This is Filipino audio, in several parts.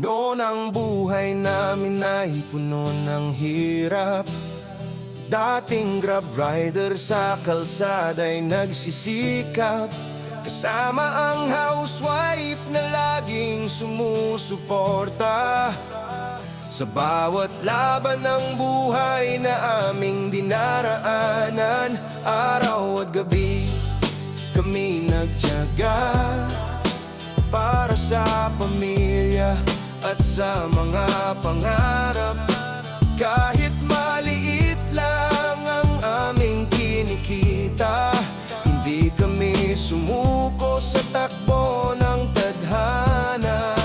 Noon ang buhay namin ay puno ng hirap. Dating grab rider sa kalsada'y nagsisikap, kasama ang housewife na laging sumusuporta sa bawat laban ng buhay na aming dinaraanan. Araw at gabi kami nagtiyaga para sa pamilya at sa mga pangarap. Kahit maliit lang ang aming kinikita, hindi kami sumuko sa takbo ng tadhana.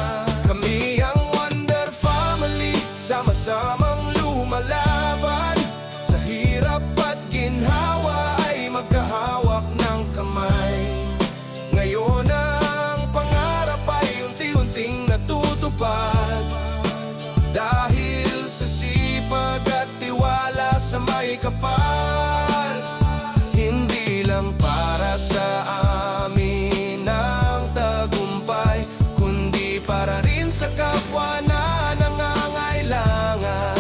Kami ang Wonder Family, sama-samang lumalaban. Sa hirap at ginhawa ay magkahawak ng kamay. Ngayon ang pangarap ay unti-unting natutupad, dahil sa sipag at tiwala sa may kapal. Hindi lang para sa amin ang tagumpay, kundi para rin sa kapwa na nangangailangan.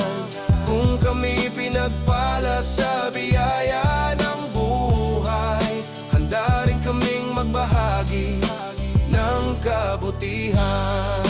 Kung kami pinagpala sa biyaya ng buhay, handa rin kaming magbahagi ng kabutihan.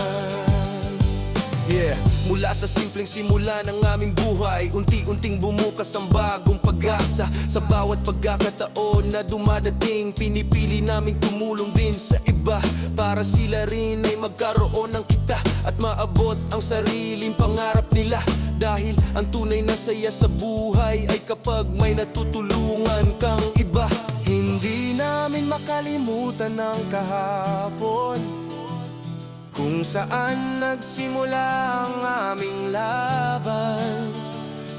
Yeah, mula sa simpleng simula ng aming buhay, unti-unting bumukas ang bagong pag-asa. Sa bawat pagkakataon na dumadating, pinipili naming tumulong din sa iba, para sila rin ay magkaroon ng kita at maabot ang sariling pangarap nila. Dahil ang tunay na saya sa buhay ay kapag may natutulungan kang iba. Hindi namin makalimutan ang kahapon, kung saan nagsimula ang aming laban.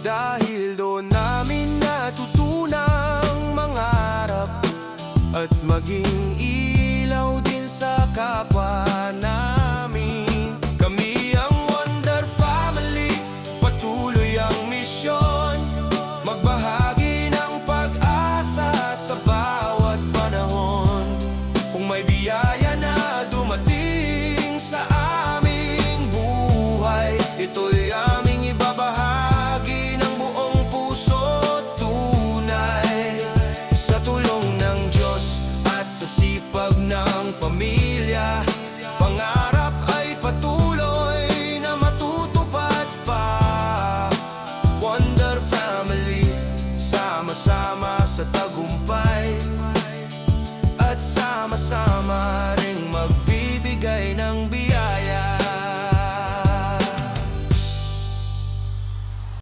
Dahil doon namin natutunang mangarap at maging ilaw din sa kapwa.